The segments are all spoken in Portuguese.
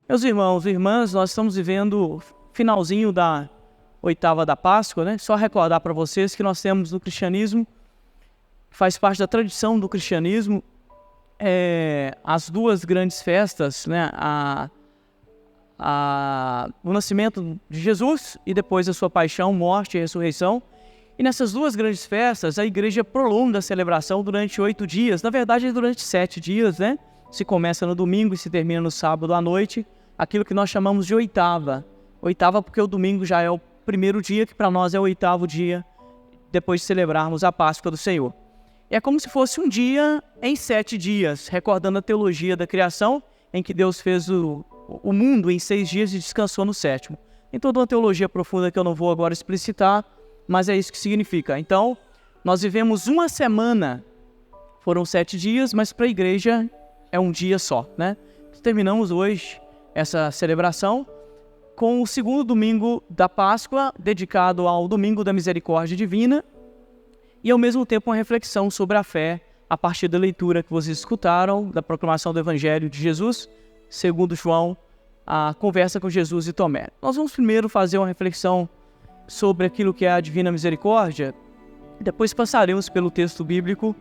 Meus irmãos e irmãs, nós estamos vivendo o finalzinho da oitava da Páscoa, né? Só recordar para vocês que nós temos no cristianismo, faz parte da tradição do cristianismo, as duas grandes festas, né? O nascimento de Jesus e depois a sua paixão, morte e ressurreição. E nessas duas grandes festas, a igreja prolonga a celebração durante 8 dias, na verdade durante 7 dias, né? Se começa no domingo e se termina no sábado à noite, aquilo que nós chamamos de oitava. Oitava porque o domingo já é o primeiro dia, que para nós é o oitavo dia, depois de celebrarmos a Páscoa do Senhor. É como se fosse um dia em 7 dias, recordando a teologia da criação, em que Deus fez o mundo em 6 dias e descansou no 7º. Tem toda uma teologia profunda que eu não vou agora explicitar, mas é isso que significa. Então, nós vivemos uma semana, foram 7 dias, mas para a igreja é um dia só, né? Terminamos hoje essa celebração com o segundo domingo da Páscoa, dedicado ao Domingo da Misericórdia Divina, e ao mesmo tempo uma reflexão sobre a fé, a partir da leitura que vocês escutaram, da proclamação do Evangelho de Jesus, segundo João, a conversa com Jesus e Tomé. Nós vamos primeiro fazer uma reflexão sobre aquilo que é a Divina Misericórdia, depois passaremos pelo texto bíblico,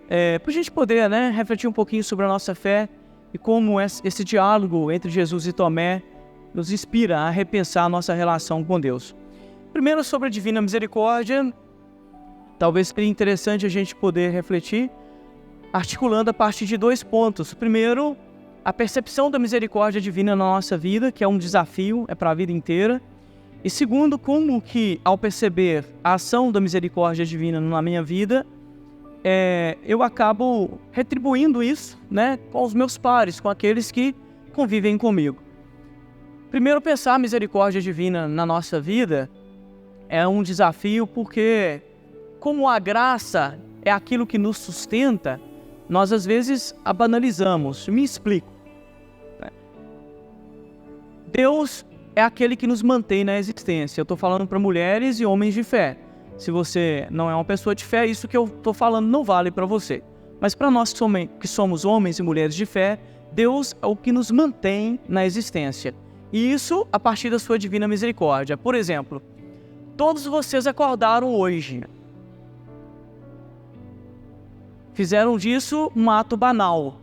para a gente poder, refletir um pouquinho sobre a nossa fé e como esse diálogo entre Jesus e Tomé nos inspira a repensar a nossa relação com Deus. Primeiro, sobre a Divina Misericórdia, talvez seria interessante a gente poder refletir, articulando a partir de 2 pontos. Primeiro, a percepção da misericórdia divina na nossa vida, que é um desafio, é para a vida inteira. E segundo, como que, ao perceber a ação da misericórdia divina na minha vida, eu acabo retribuindo isso, com os meus pares, com aqueles que convivem comigo. Primeiro, pensar a misericórdia divina na nossa vida é um desafio porque, como a graça é aquilo que nos sustenta, nós às vezes a banalizamos. Me explico. Deus é aquele que nos mantém na existência. Eu estou falando para mulheres e homens de fé. Se você não é uma pessoa de fé, isso que eu estou falando não vale para você. Mas para nós que somos homens e mulheres de fé, Deus é o que nos mantém na existência. E isso a partir da sua divina misericórdia. Por exemplo, todos vocês acordaram hoje. Fizeram disso um ato banal.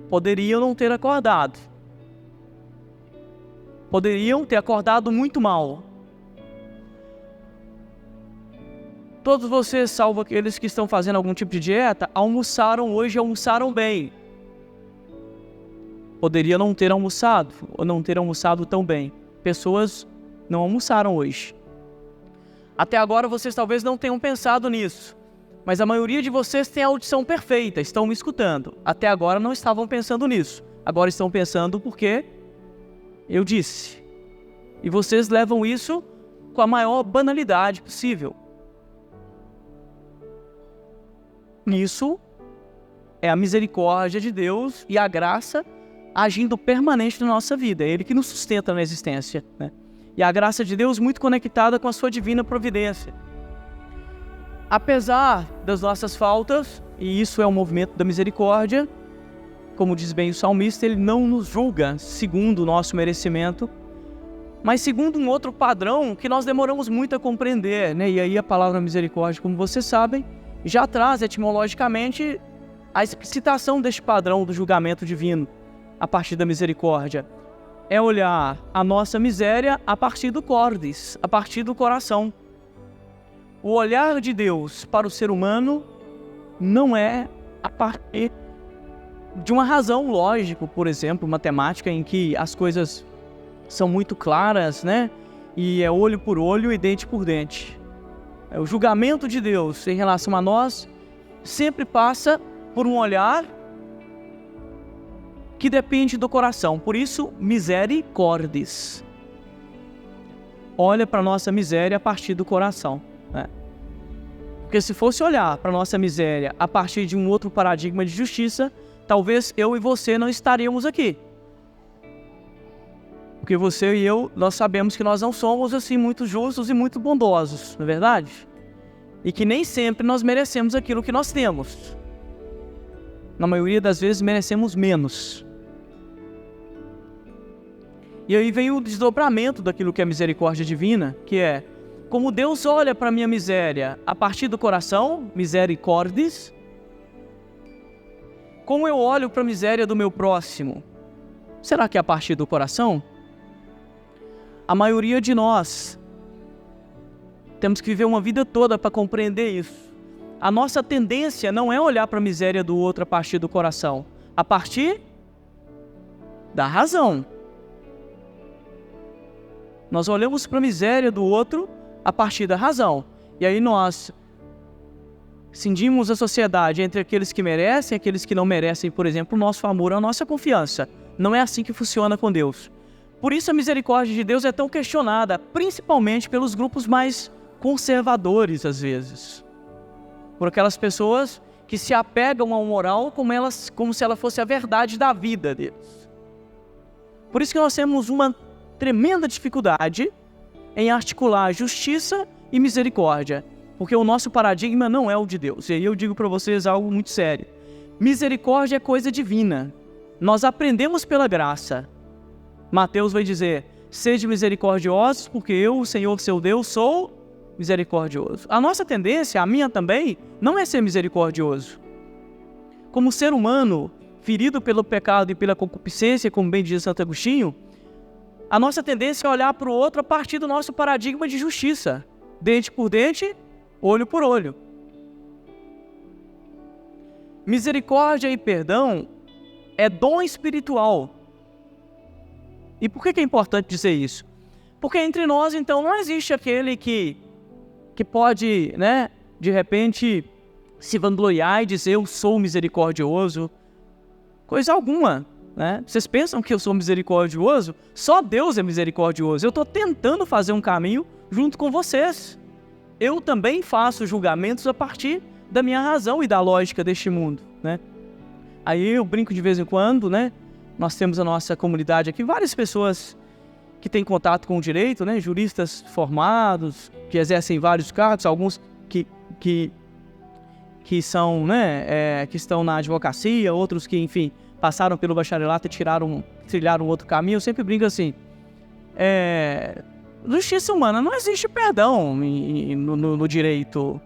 Poderiam não ter acordado. Poderiam ter acordado muito mal. Todos vocês, salvo aqueles que estão fazendo algum tipo de dieta, almoçaram hoje e almoçaram bem. Poderia não ter almoçado, ou não ter almoçado tão bem. Pessoas não almoçaram hoje. Até agora vocês talvez não tenham pensado nisso, mas a maioria de vocês tem a audição perfeita, estão me escutando. Até agora não estavam pensando nisso. Agora estão pensando porque eu disse. E vocês levam isso com a maior banalidade possível. Isso é a misericórdia de Deus e a graça agindo permanente na nossa vida. É Ele que nos sustenta na existência, E a graça de Deus muito conectada com a sua divina providência. Apesar das nossas faltas, e isso é um movimento da misericórdia, como diz bem o salmista, Ele não nos julga segundo o nosso merecimento, mas segundo um outro padrão que nós demoramos muito a compreender, E aí a palavra misericórdia, como vocês sabem, já traz etimologicamente a explicitação deste padrão do julgamento divino a partir da misericórdia. É olhar a nossa miséria a partir do cordis, a partir do coração. O olhar de Deus para o ser humano não é a partir de uma razão lógica, por exemplo, matemática, em que as coisas são muito claras, E é olho por olho e dente por dente. O julgamento de Deus em relação a nós sempre passa por um olhar que depende do coração. Por isso, misericordis. Olha para a nossa miséria a partir do coração. Porque se fosse olhar para a nossa miséria a partir de um outro paradigma de justiça, talvez eu e você não estaríamos aqui. Porque você e eu, nós sabemos que nós não somos assim muito justos e muito bondosos, não é verdade? E que nem sempre nós merecemos aquilo que nós temos. Na maioria das vezes merecemos menos. E aí vem o desdobramento daquilo que é misericórdia divina, que é como Deus olha para a minha miséria a partir do coração, misericordis, como eu olho para a miséria do meu próximo, será que é a partir do coração? A maioria de nós temos que viver uma vida toda para compreender isso. A nossa tendência não é olhar para a miséria do outro a partir do coração, a partir da razão. Nós olhamos para a miséria do outro a partir da razão. E aí nós cindimos a sociedade entre aqueles que merecem e aqueles que não merecem, por exemplo, o nosso amor, a nossa confiança. Não é assim que funciona com Deus. Por isso a misericórdia de Deus é tão questionada, principalmente pelos grupos mais conservadores, às vezes. Por aquelas pessoas que se apegam ao moral como se ela fosse a verdade da vida deles. Por isso que nós temos uma tremenda dificuldade em articular justiça e misericórdia, porque o nosso paradigma não é o de Deus. E aí eu digo para vocês algo muito sério. Misericórdia é coisa divina. Nós aprendemos pela graça. Mateus vai dizer, sede misericordiosos, porque eu, o Senhor seu Deus, sou misericordioso. A nossa tendência, a minha também, não é ser misericordioso. Como ser humano, ferido pelo pecado e pela concupiscência, como bem diz Santo Agostinho, a nossa tendência é olhar para o outro a partir do nosso paradigma de justiça. Dente por dente, olho por olho. Misericórdia e perdão é dom espiritual. E por que é importante dizer isso? Porque entre nós, então, não existe aquele que pode, de repente, se vangloriar e dizer eu sou misericordioso. Coisa alguma. Vocês pensam que eu sou misericordioso? Só Deus é misericordioso. Eu estou tentando fazer um caminho junto com vocês. Eu também faço julgamentos a partir da minha razão e da lógica deste mundo. Aí eu brinco de vez em quando, Nós temos a nossa comunidade aqui, várias pessoas que têm contato com o direito, juristas formados, que exercem vários cargos, alguns que são, que estão na advocacia, outros que, enfim, passaram pelo bacharelato e trilharam outro caminho. Eu sempre brinco assim, justiça humana, não existe perdão no direito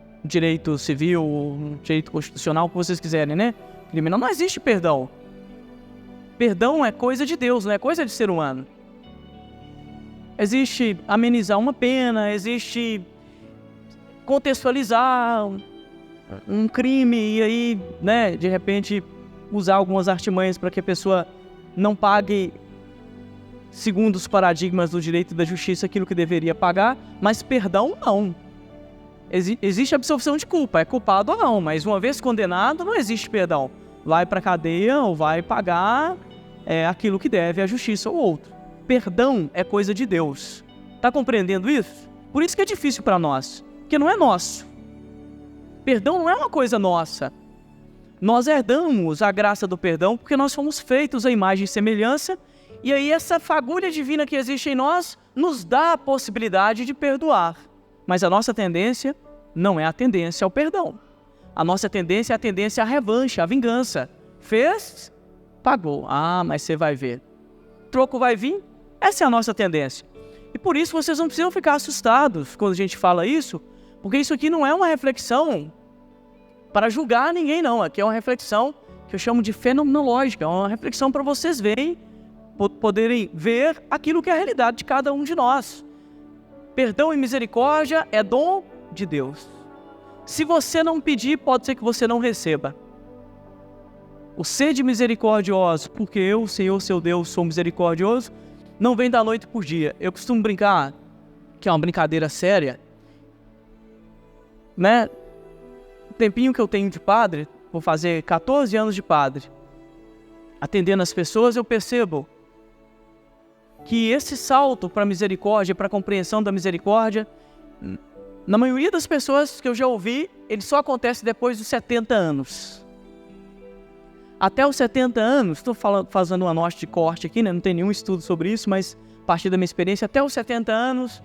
civil, no direito constitucional, o que vocês quiserem, criminal, não existe perdão. Perdão é coisa de Deus, não é coisa de ser humano. Existe amenizar uma pena, existe contextualizar um crime e aí, de repente, usar algumas artimanhas para que a pessoa não pague, segundo os paradigmas do direito e da justiça, aquilo que deveria pagar, mas perdão não. Existe absolvição de culpa, é culpado ou não, mas uma vez condenado, não existe perdão. Vai para a cadeia ou vai pagar aquilo que deve à justiça ou outro. Perdão é coisa de Deus. Está compreendendo isso? Por isso que é difícil para nós, porque não é nosso. Perdão não é uma coisa nossa. Nós herdamos a graça do perdão porque nós fomos feitos à imagem e semelhança, e aí essa fagulha divina que existe em nós nos dá a possibilidade de perdoar. Mas a nossa tendência não é a tendência ao perdão. A nossa tendência é a tendência à revanche, à vingança. Fez, pagou. Ah, mas você vai ver. Troco vai vir? Essa é a nossa tendência. E por isso vocês não precisam ficar assustados quando a gente fala isso, porque isso aqui não é uma reflexão para julgar ninguém, não. Aqui é uma reflexão que eu chamo de fenomenológica. É uma reflexão para vocês poderem ver aquilo que é a realidade de cada um de nós. Perdão e misericórdia é dom de Deus. Se você não pedir, pode ser que você não receba. O sede misericordioso, porque eu, Senhor, seu Deus, sou misericordioso, não vem da noite por dia. Eu costumo brincar, que é uma brincadeira séria, O tempinho que eu tenho de padre, vou fazer 14 anos de padre, atendendo as pessoas, eu percebo que esse salto para a misericórdia, para a compreensão da misericórdia, na maioria das pessoas que eu já ouvi, ele só acontece depois dos 70 anos. Até os 70 anos, estou fazendo uma nota de corte aqui, não tem nenhum estudo sobre isso, mas a partir da minha experiência, até os 70 anos,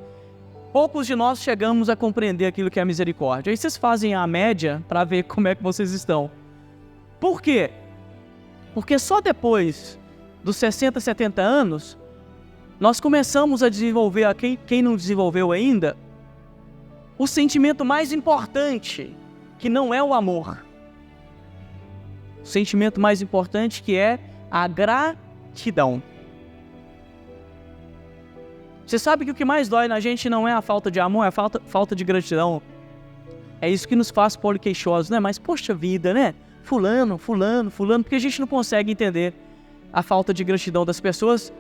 poucos de nós chegamos a compreender aquilo que é a misericórdia. Aí vocês fazem a média para ver como é que vocês estão. Por quê? Porque só depois dos 60, 70 anos, nós começamos a desenvolver, quem não desenvolveu ainda, o sentimento mais importante, que não é o amor. O sentimento mais importante, que é a gratidão. Você sabe que o que mais dói na gente não é a falta de amor, é a falta de gratidão. É isso que nos faz poliqueixosos, né? Mas, poxa vida, né? Fulano, porque a gente não consegue entender a falta de gratidão das pessoas.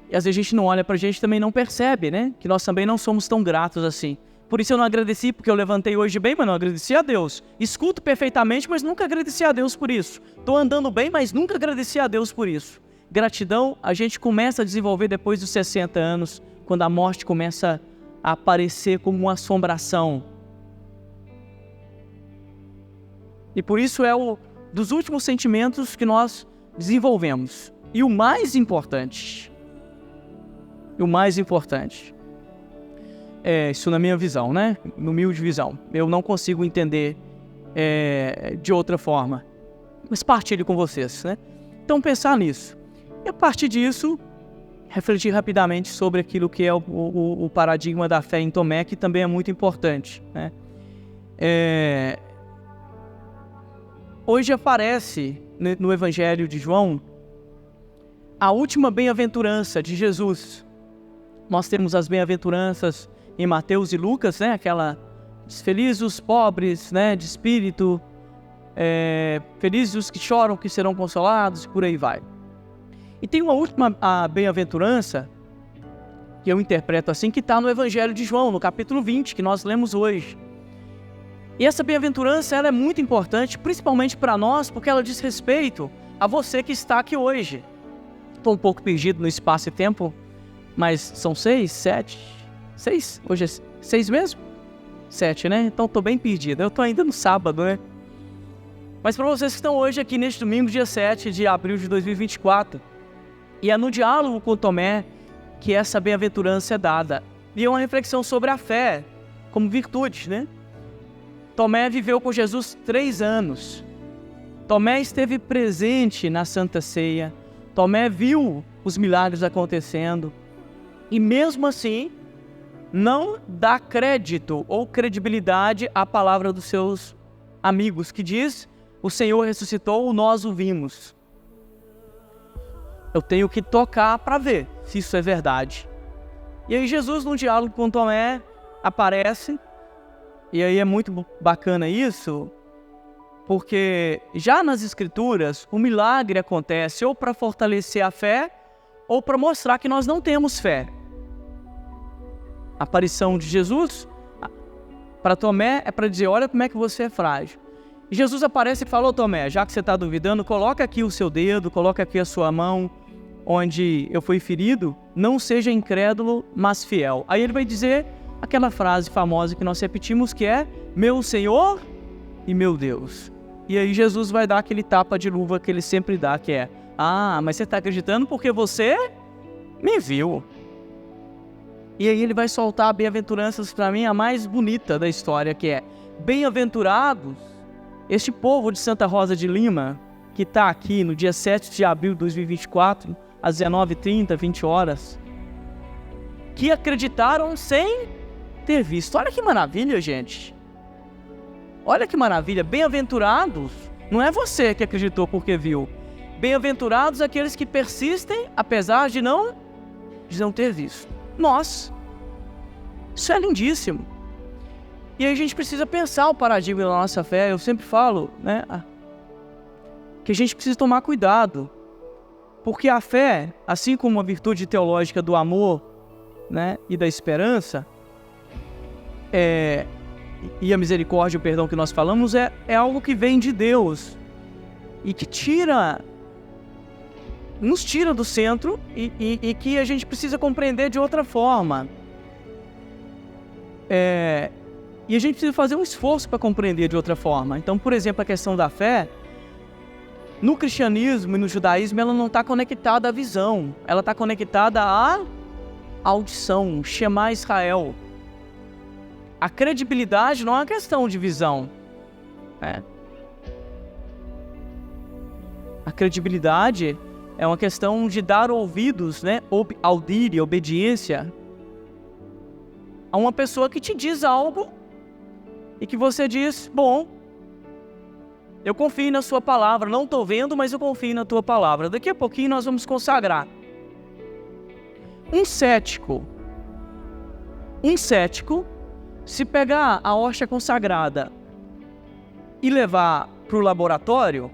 E às vezes a gente não olha pra gente e também não percebe, né? Que nós também não somos tão gratos assim. Por isso eu não agradeci, porque eu levantei hoje bem, mas não agradeci a Deus. Escuto perfeitamente, mas nunca agradeci a Deus por isso. Tô andando bem, mas nunca agradeci a Deus por isso. Gratidão a gente começa a desenvolver depois dos 60 anos, quando a morte começa a aparecer como uma assombração. E por isso é dos últimos sentimentos que nós desenvolvemos. E o mais importante, isso na minha visão, né? Na humilde visão. Eu não consigo entender de outra forma. Mas partilho com vocês, né? Então pensar nisso. E a partir disso, refletir rapidamente sobre aquilo que é o paradigma da fé em Tomé, que também é muito importante, né? Hoje aparece no Evangelho de João a última bem-aventurança de Jesus. Nós temos as bem-aventuranças em Mateus e Lucas, né? Aquela felizes os pobres, né? De espírito, felizes os que choram, que serão consolados, e por aí vai. E tem uma última bem-aventurança, que eu interpreto assim, que está no Evangelho de João, no capítulo 20, que nós lemos hoje. E essa bem-aventurança ela é muito importante, principalmente para nós, porque ela diz respeito a você que está aqui hoje. Estou um pouco perdido no espaço e tempo, mas são 6, 7, 6? Hoje é 6 mesmo? 7, né? Então estou bem perdido. Eu estou ainda no sábado, né? Mas para vocês que estão hoje aqui neste domingo, dia 7 de abril de 2024, e é no diálogo com Tomé que essa bem-aventurança é dada. E é uma reflexão sobre a fé como virtude, né? Tomé viveu com Jesus 3 anos. Tomé esteve presente na Santa Ceia. Tomé viu os milagres acontecendo. E mesmo assim, não dá crédito ou credibilidade à palavra dos seus amigos, que diz: o Senhor ressuscitou, nós o vimos. Eu tenho que tocar para ver se isso é verdade. E aí Jesus, no diálogo com Tomé, aparece. E aí é muito bacana isso, porque já nas Escrituras o milagre acontece ou para fortalecer a fé ou para mostrar que nós não temos fé. A aparição de Jesus para Tomé é para dizer: olha como é que você é frágil. E Jesus aparece e fala: ô Tomé, já que você está duvidando, coloca aqui o seu dedo, coloca aqui a sua mão onde eu fui ferido, não seja incrédulo, mas fiel. Aí ele vai dizer aquela frase famosa que nós repetimos, que é: meu Senhor e meu Deus. E aí Jesus vai dar aquele tapa de luva que ele sempre dá, que é: ah, mas você está acreditando porque você me viu. E aí ele vai soltar bem-aventuranças para mim, a mais bonita da história, que é: bem-aventurados este povo de Santa Rosa de Lima, que está aqui no dia 7 de abril de 2024, às 19h30, 20 horas, que acreditaram sem ter visto. Olha que maravilha, gente. Olha que maravilha. Bem-aventurados não é você que acreditou porque viu. Bem-aventurados aqueles que persistem apesar de não ter visto. Nós. Isso é lindíssimo. E aí a gente precisa pensar o paradigma da nossa fé. Eu sempre falo, né, que a gente precisa tomar cuidado. Porque a fé, assim como a virtude teológica do amor, né, e da esperança, e a misericórdia, o perdão que nós falamos, é algo que vem de Deus e que nos tira do centro e que a gente precisa compreender de outra forma. E a gente precisa fazer um esforço para compreender de outra forma. Então, por exemplo, a questão da fé, no cristianismo e no judaísmo, ela não está conectada à visão, ela está conectada à audição, Shema Israel. A credibilidade não é uma questão de visão, né? A credibilidade É uma questão de dar ouvidos, né? Audire, obediência a uma pessoa que te diz algo e que você diz, bom, eu confio na sua palavra, não estou vendo, mas eu confio na tua palavra. Daqui a pouquinho nós vamos consagrar. Um cético, se pegar a hóstia consagrada e levar para o laboratório,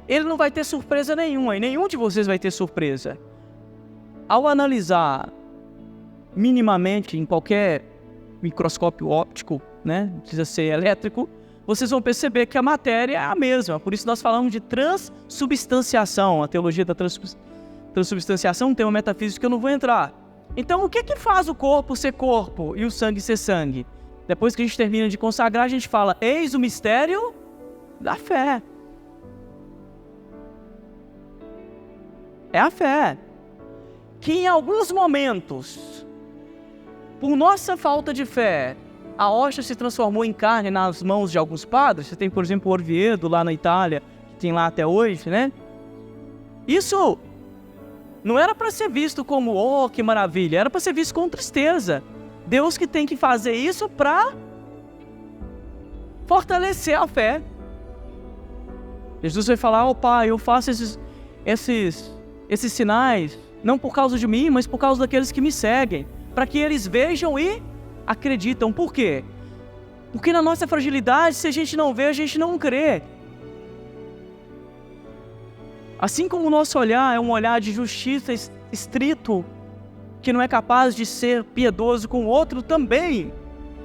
ele não vai ter surpresa nenhuma, e nenhum de vocês vai ter surpresa. Ao analisar minimamente em qualquer microscópio óptico, né, não precisa ser elétrico, vocês vão perceber que a matéria é a mesma. Por isso nós falamos de transubstanciação. A teologia da transubstanciação é um tema metafísico que eu não vou entrar. Então, o que faz o corpo ser corpo e o sangue ser sangue? Depois que a gente termina de consagrar, a gente fala, eis o mistério da fé. É a fé. Que em alguns momentos, por nossa falta de fé, a hóstia se transformou em carne nas mãos de alguns padres. Você tem, por exemplo, o Orvieto lá na Itália, que tem lá até hoje, né? Isso não era para ser visto como, oh, que maravilha. Era para ser visto com tristeza. Deus que tem que fazer isso para fortalecer a fé. Jesus vai falar, oh Pai, eu faço esses sinais, não por causa de mim, mas por causa daqueles que me seguem, para que eles vejam e acreditam. Por quê? Porque na nossa fragilidade, se a gente não vê, a gente não crê. Assim como o nosso olhar é um olhar de justiça estrito, que não é capaz de ser piedoso com o outro, também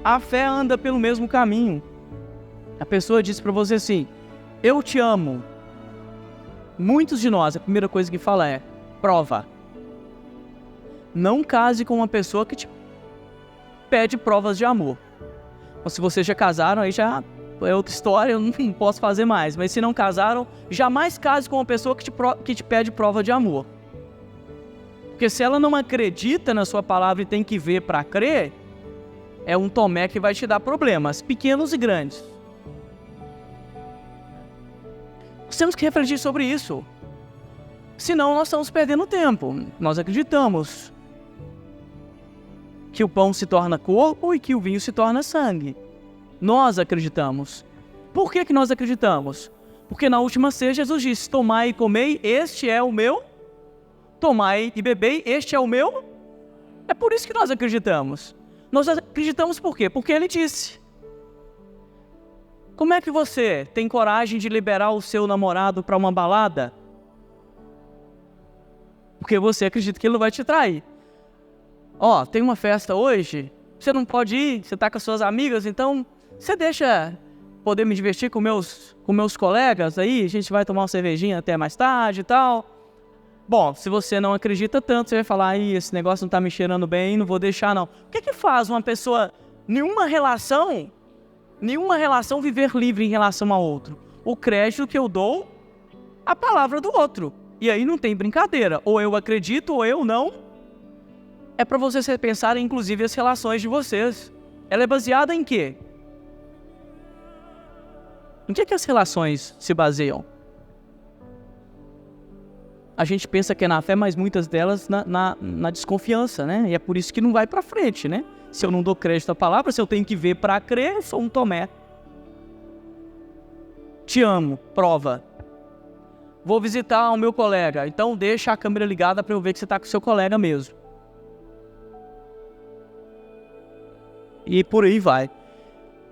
a fé anda pelo mesmo caminho. A pessoa diz para você assim, eu te amo. Muitos de nós, a primeira coisa que fala é, prova. Não case com uma pessoa que te pede provas de amor. Ou se vocês já casaram, aí já é outra história, eu não posso fazer mais. Mas se não casaram, jamais case com uma pessoa que te pede prova de amor. Porque se ela não acredita na sua palavra e tem que ver para crer, é um Tomé que vai te dar problemas, pequenos e grandes. Nós temos que refletir sobre isso. Senão nós estamos perdendo tempo. Nós acreditamos que o pão se torna corpo e que o vinho se torna sangue. Nós acreditamos. Por que nós acreditamos? Porque na última ceia Jesus disse, tomai e comei, este é o meu. Tomai e bebei, este é o meu. É por isso que nós acreditamos. Nós acreditamos por quê? Porque ele disse. Como é que você tem coragem de liberar o seu namorado para uma balada? Porque você acredita que ele não vai te trair. Ó, tem uma festa hoje, você não pode ir, você está com as suas amigas, então você deixa poder me divertir com meus colegas aí, a gente vai tomar uma cervejinha até mais tarde e tal. Bom, se você não acredita tanto, você vai falar, esse negócio não está me cheirando bem, não vou deixar não. O que faz uma pessoa, nenhuma relação viver livre em relação ao outro? O crédito que eu dou à palavra do outro. E aí não tem brincadeira, ou eu acredito ou eu não. É para vocês repensarem, inclusive, as relações de vocês. Ela é baseada em quê? Em que as relações se baseiam? A gente pensa que é na fé, mas muitas delas na desconfiança, né? E é por isso que não vai para frente, né? Se eu não dou crédito à palavra, se eu tenho que ver para crer, eu sou um Tomé. Te amo, prova. Vou visitar o meu colega, então deixa a câmera ligada para eu ver que você está com o seu colega mesmo. E por aí vai.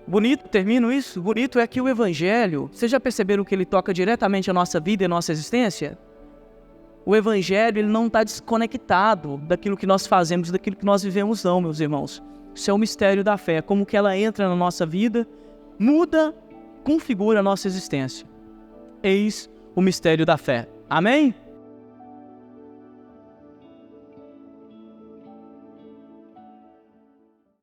Bonito, termino isso, bonito é que o Evangelho, vocês já perceberam que ele toca diretamente a nossa vida e a nossa existência? O Evangelho, ele não está desconectado daquilo que nós fazemos, daquilo que nós vivemos não, meus irmãos. Isso é o mistério da fé, como que ela entra na nossa vida, muda, configura a nossa existência. Eis o mistério da fé. Amém?